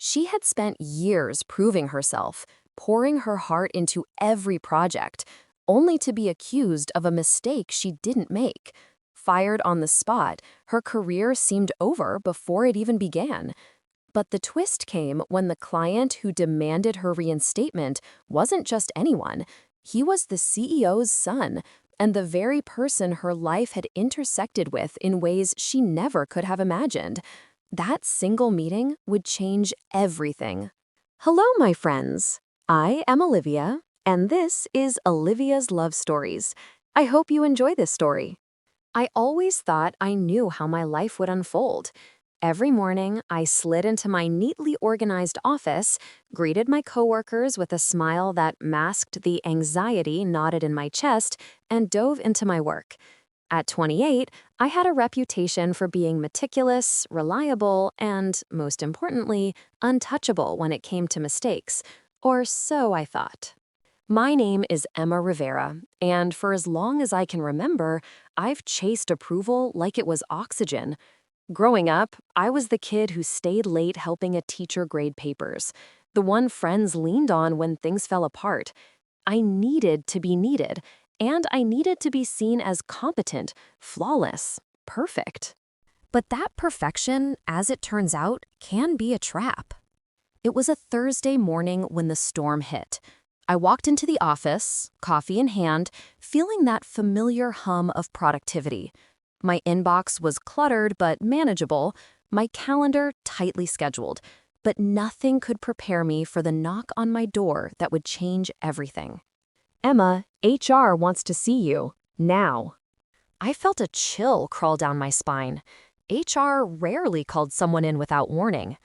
She had spent years proving herself, pouring her heart into every project, only to be accused of a mistake she didn't make. Fired on the spot, her career seemed over before it even began. But the twist came when the client who demanded her reinstatement wasn't just anyone. He was the CEO's son, and the very person her life had intersected with in ways she never could have imagined. That single meeting would change everything. Hello, my friends. I am Olivia, and this is Olivia's Love Stories. I hope you enjoy this story. I always thought I knew how my life would unfold. Every morning, I slid into my neatly organized office, greeted my coworkers with a smile that masked the anxiety knotted in my chest, and dove into my work. At 28, I had a reputation for being meticulous, reliable, and, most importantly, untouchable when it came to mistakes. Or so I thought. My name is Emma Rivera, and for as long as I can remember, I've chased approval like it was oxygen. Growing up, I was the kid who stayed late helping a teacher grade papers, the one friends leaned on when things fell apart. I needed to be needed, and I needed to be seen as competent, flawless, perfect. But that perfection, as it turns out, can be a trap. It was a Thursday morning when the storm hit. I walked into the office, coffee in hand, feeling that familiar hum of productivity. My inbox was cluttered but manageable, my calendar tightly scheduled, but nothing could prepare me for the knock on my door that would change everything. Emma, HR wants to see you, now. I felt a chill crawl down my spine. HR rarely called someone in without warning.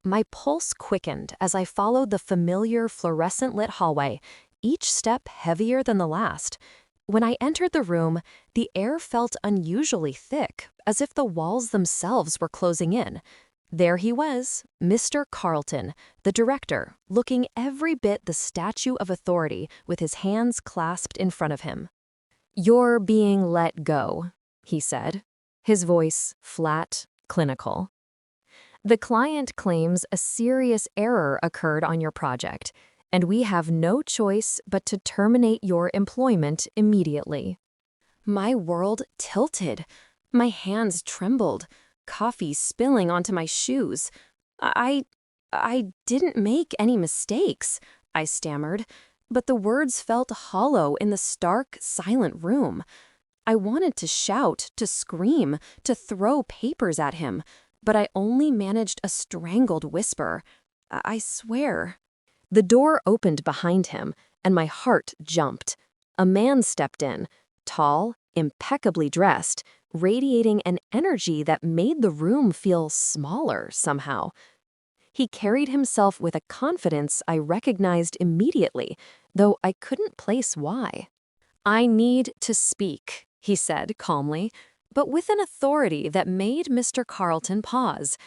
My pulse quickened as I followed the familiar fluorescent-lit hallway, each step heavier than the last. When I entered the room, the air felt unusually thick, as if the walls themselves were closing in. There he was, Mr. Carlton, the director, looking every bit the statue of authority with his hands clasped in front of him. "You're being let go," he said, his voice flat, clinical. "The client claims a serious error occurred on your project, and we have no choice but to terminate your employment immediately." My world tilted. My hands trembled, coffee spilling onto my shoes. I didn't make any mistakes," I stammered, but the words felt hollow in the stark, silent room. I wanted to shout, to scream, to throw papers at him, but I only managed a strangled whisper. "I swear." The door opened behind him, and my heart jumped. A man stepped in, tall, impeccably dressed, radiating an energy that made the room feel smaller somehow. He carried himself with a confidence I recognized immediately, though I couldn't place why. "I need to speak," he said calmly, but with an authority that made Mr. Carlton pause.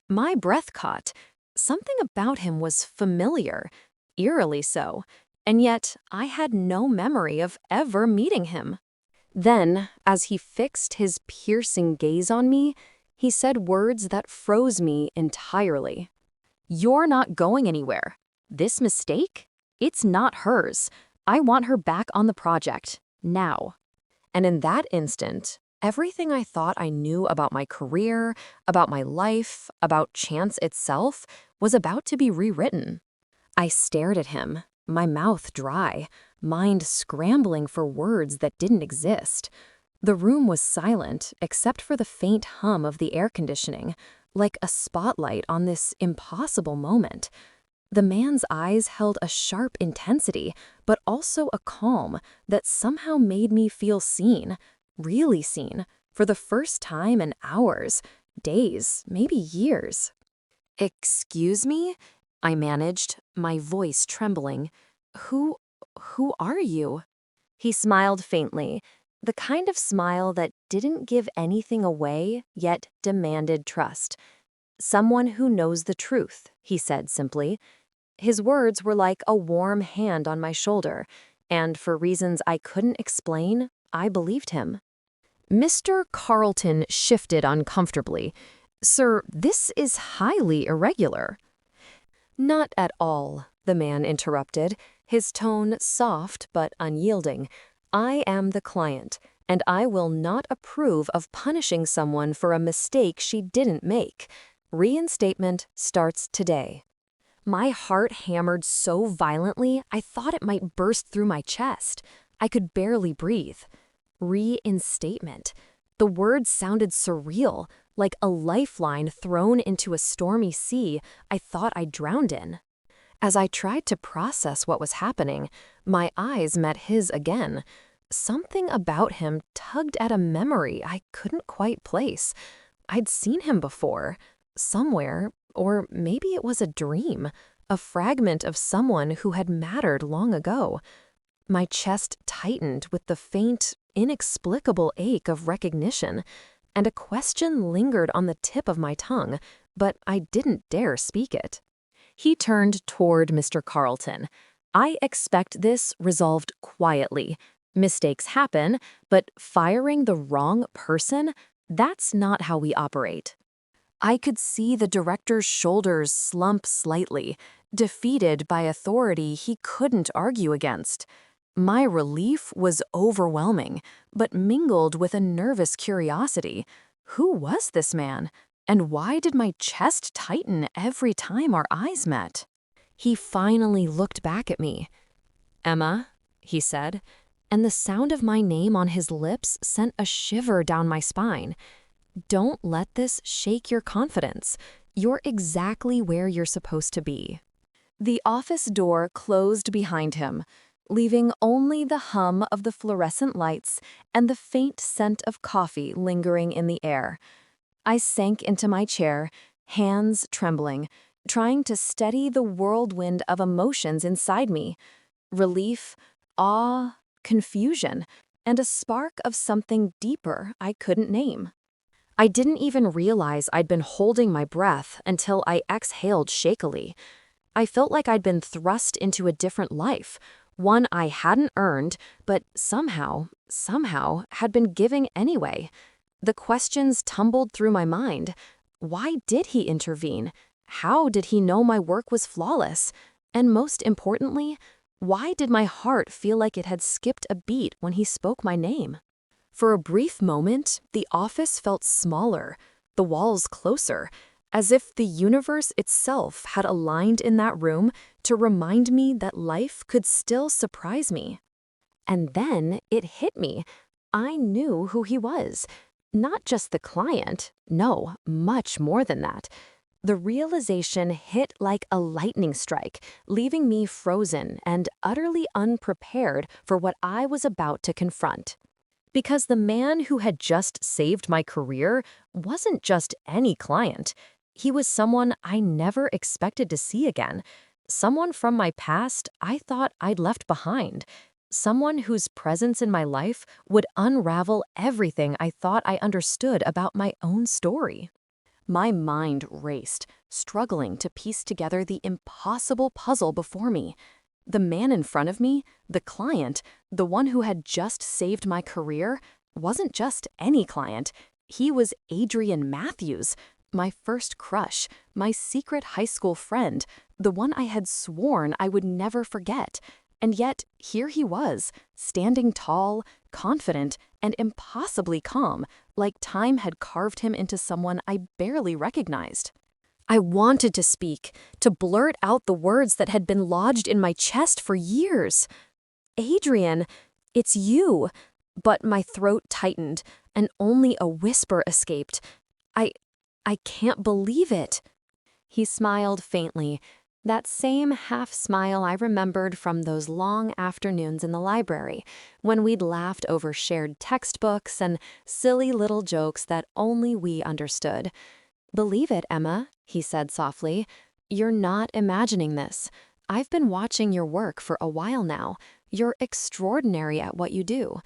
My breath caught. Something about him was familiar, eerily so, and yet I had no memory of ever meeting him. Then, as he fixed his piercing gaze on me, he said words that froze me entirely. "You're not going anywhere. This mistake? It's not hers. I want her back on the project, now." And in that instant, everything I thought I knew about my career, about my life, about chance itself, was about to be rewritten. I stared at him, my mouth dry, mind scrambling for words that didn't exist. The room was silent, except for the faint hum of the air conditioning, like a spotlight on this impossible moment. The man's eyes held a sharp intensity, but also a calm that somehow made me feel seen, really seen, for the first time in hours, days, maybe years. "Excuse me?" I managed, my voice trembling. Who are you?" He smiled faintly, the kind of smile that didn't give anything away, yet demanded trust. "Someone who knows the truth," he said simply. His words were like a warm hand on my shoulder, and for reasons I couldn't explain, I believed him. Mr. Carlton shifted uncomfortably. "Sir, this is highly irregular." Not at all, the man interrupted, his tone soft but unyielding. I am the client, and I will not approve of punishing someone for a mistake she didn't make. Reinstatement starts today. My heart hammered so violently I thought it might burst through my chest. I could barely breathe. Reinstatement. The word sounded surreal, like a lifeline thrown into a stormy sea I thought I drowned in. As I tried to process what was happening, my eyes met his again. Something about him tugged at a memory I couldn't quite place. I'd seen him before, somewhere, or maybe it was a dream, a fragment of someone who had mattered long ago. My chest tightened with the faint, inexplicable ache of recognition, and a question lingered on the tip of my tongue, but I didn't dare speak it. He turned toward Mr. Carlton. I expect this resolved quietly. Mistakes happen, but firing the wrong person, that's not how we operate. I could see the director's shoulders slump slightly, defeated by authority he couldn't argue against. My relief was overwhelming, but mingled with a nervous curiosity. Who was this man? And why did my chest tighten every time our eyes met? He finally looked back at me. "Emma," he said, and the sound of my name on his lips sent a shiver down my spine. "Don't let this shake your confidence. You're exactly where you're supposed to be." The office door closed behind him, leaving only the hum of the fluorescent lights and the faint scent of coffee lingering in the air. I sank into my chair, hands trembling, trying to steady the whirlwind of emotions inside me. Relief, awe, confusion, and a spark of something deeper I couldn't name. I didn't even realize I'd been holding my breath until I exhaled shakily. I felt like I'd been thrust into a different life, one I hadn't earned, but somehow had been giving anyway. The questions tumbled through my mind. Why did he intervene? How did he know my work was flawless? And most importantly, why did my heart feel like it had skipped a beat when he spoke my name? For a brief moment, the office felt smaller, the walls closer, as if the universe itself had aligned in that room to remind me that life could still surprise me. And then it hit me. I knew who he was. Not just the client, no, much more than that. The realization hit like a lightning strike, leaving me frozen and utterly unprepared for what I was about to confront. Because the man who had just saved my career wasn't just any client. He was someone I never expected to see again. Someone from my past I thought I'd left behind. Someone whose presence in my life would unravel everything I thought I understood about my own story. My mind raced, struggling to piece together the impossible puzzle before me. The man in front of me, the client, the one who had just saved my career, wasn't just any client. He was Adrian Matthews, my first crush, my secret high school friend, the one I had sworn I would never forget. And yet, here he was, standing tall, confident, and impossibly calm, like time had carved him into someone I barely recognized. I wanted to speak, to blurt out the words that had been lodged in my chest for years. "Adrian, it's you." But my throat tightened, and only a whisper escaped. I can't believe it." He smiled faintly, that same half-smile I remembered from those long afternoons in the library, when we'd laughed over shared textbooks and silly little jokes that only we understood. "Believe it, Emma," he said softly. "You're not imagining this. I've been watching your work for a while now. You're extraordinary at what you do."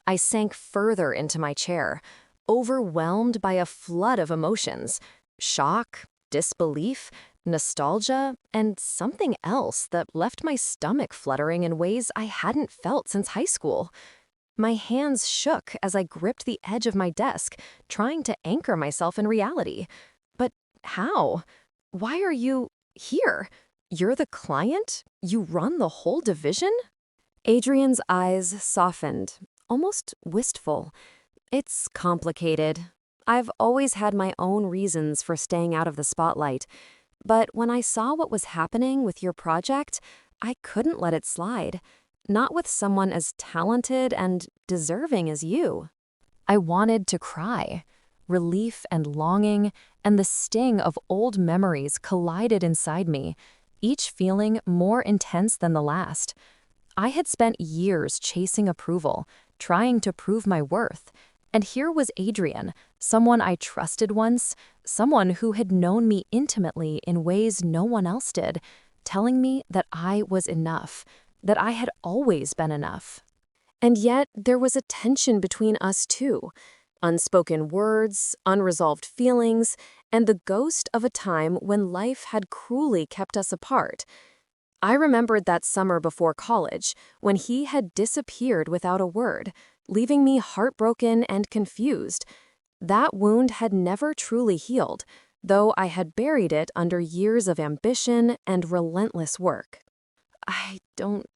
I sank further into my chair, overwhelmed by a flood of emotions: shock, disbelief, nostalgia, and something else that left my stomach fluttering in ways I hadn't felt since high school. My hands shook as I gripped the edge of my desk, trying to anchor myself in reality. But how? Why are you... Here, you're the client? You run the whole division? Adrian's eyes softened, almost wistful. It's complicated. I've always had my own reasons for staying out of the spotlight, but when I saw what was happening with your project, I couldn't let it slide. Not with someone as talented and deserving as you. I wanted to cry. Relief and longing and the sting of old memories collided inside me, each feeling more intense than the last. I had spent years chasing approval, trying to prove my worth. And here was Adrian, someone I trusted once, someone who had known me intimately in ways no one else did, telling me that I was enough, that I had always been enough. And yet, there was a tension between us too. Unspoken words, unresolved feelings, and the ghost of a time when life had cruelly kept us apart. I remembered that summer before college, when he had disappeared without a word, leaving me heartbroken and confused. That wound had never truly healed, though I had buried it under years of ambition and relentless work. I don't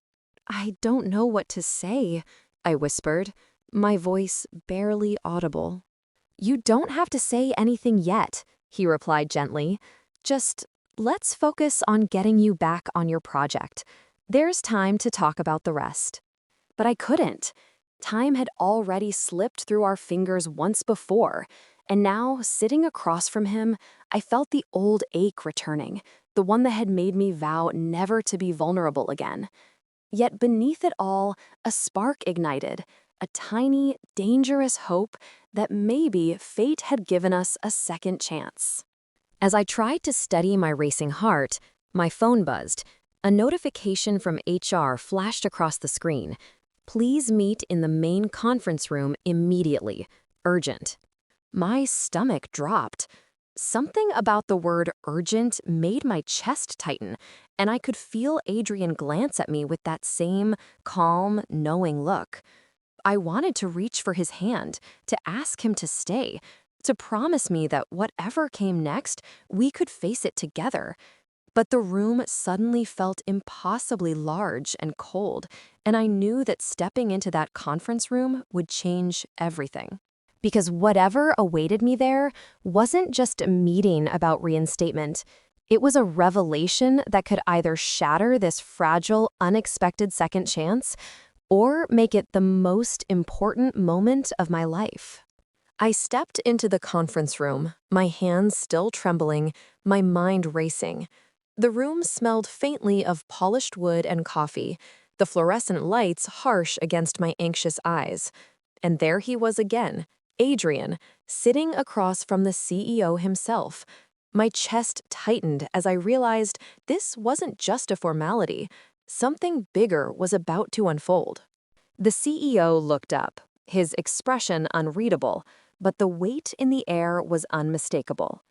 know what to say, I whispered, my voice barely audible. You don't have to say anything yet, he replied gently. Just let's focus on getting you back on your project. There's time to talk about the rest. But I couldn't. Time had already slipped through our fingers once before, and now, sitting across from him, I felt the old ache returning, the one that had made me vow never to be vulnerable again. Yet beneath it all, a spark ignited, a tiny, dangerous hope that maybe fate had given us a second chance. As I tried to steady my racing heart, my phone buzzed. A notification from HR flashed across the screen. Please meet in the main conference room immediately. Urgent. My stomach dropped. Something about the word urgent made my chest tighten, and I could feel Adrian glance at me with that same calm, knowing look. I wanted to reach for his hand, to ask him to stay, to promise me that whatever came next, we could face it together. But the room suddenly felt impossibly large and cold, and I knew that stepping into that conference room would change everything. Because whatever awaited me there wasn't just a meeting about reinstatement. It was a revelation that could either shatter this fragile, unexpected second chance or make it the most important moment of my life. I stepped into the conference room, my hands still trembling, my mind racing. The room smelled faintly of polished wood and coffee, the fluorescent lights harsh against my anxious eyes. And there he was again, Adrian, sitting across from the CEO himself. My chest tightened as I realized this wasn't just a formality. Something bigger was about to unfold. The CEO looked up, his expression unreadable, but the weight in the air was unmistakable.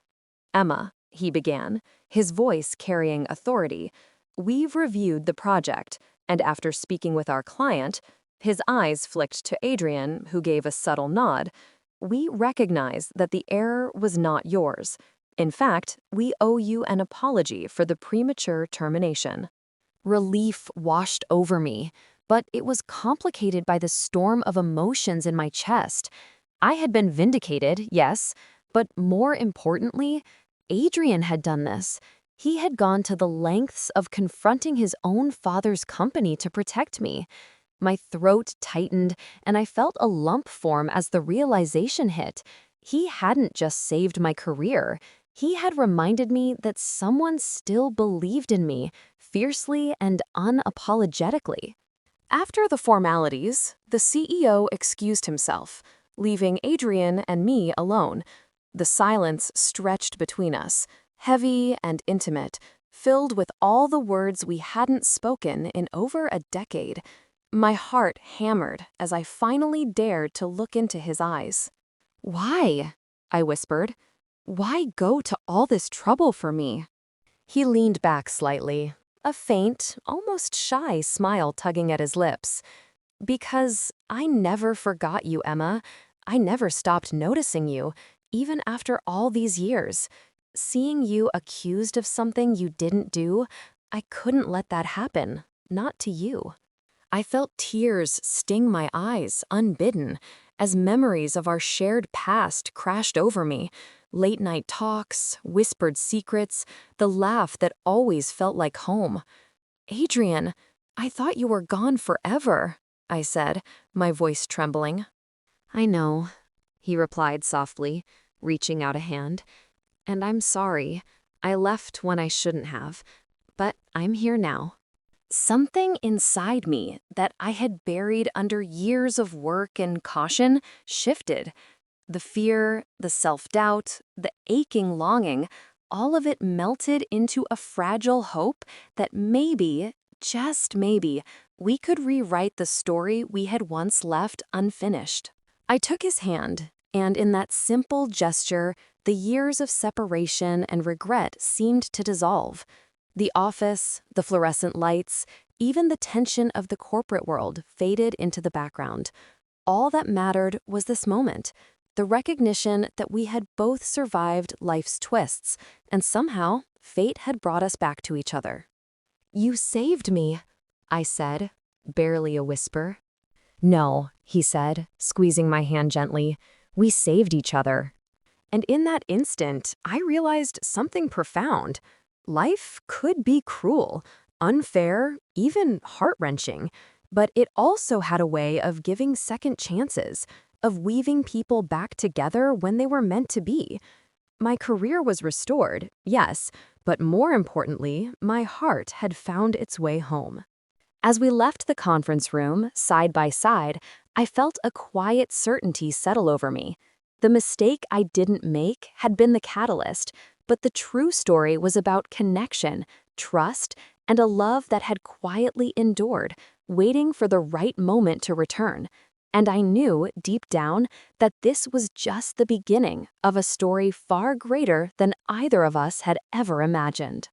Emma, he began, his voice carrying authority, we've reviewed the project, and after speaking with our client, his eyes flicked to Adrian, who gave a subtle nod, we recognize that the error was not yours. In fact, we owe you an apology for the premature termination. Relief washed over me, but it was complicated by the storm of emotions in my chest. I had been vindicated, yes, but more importantly, Adrian had done this. He had gone to the lengths of confronting his own father's company to protect me. My throat tightened, and I felt a lump form as the realization hit. He hadn't just saved my career. He had reminded me that someone still believed in me, fiercely and unapologetically. After the formalities, the CEO excused himself, leaving Adrian and me alone. The silence stretched between us, heavy and intimate, filled with all the words we hadn't spoken in over a decade. My heart hammered as I finally dared to look into his eyes. "Why?" I whispered. "Why go to all this trouble for me?" He leaned back slightly, a faint, almost shy smile tugging at his lips. "Because I never forgot you, Emma. I never stopped noticing you, even after all these years. Seeing you accused of something you didn't do, I couldn't let that happen. Not to you. I felt tears sting my eyes, unbidden, as memories of our shared past crashed over me. Late night talks, whispered secrets, the laugh that always felt like home. Adrian, I thought you were gone forever, I said, my voice trembling. I know, he replied softly, reaching out a hand. And I'm sorry. I left when I shouldn't have. But I'm here now. Something inside me that I had buried under years of work and caution shifted. The fear, the self-doubt, the aching longing, all of it melted into a fragile hope that maybe, just maybe, we could rewrite the story we had once left unfinished. I took his hand, and in that simple gesture, the years of separation and regret seemed to dissolve. The office, the fluorescent lights, even the tension of the corporate world faded into the background. All that mattered was this moment, the recognition that we had both survived life's twists, and somehow fate had brought us back to each other. You saved me, I said, barely a whisper. No, he said, squeezing my hand gently. We saved each other. And in that instant, I realized something profound. Life could be cruel, unfair, even heart-wrenching, but it also had a way of giving second chances, of weaving people back together when they were meant to be. My career was restored, yes, but more importantly, my heart had found its way home. As we left the conference room, side by side, I felt a quiet certainty settle over me. The mistake I didn't make had been the catalyst, but the true story was about connection, trust, and a love that had quietly endured, waiting for the right moment to return. And I knew, deep down, that this was just the beginning of a story far greater than either of us had ever imagined.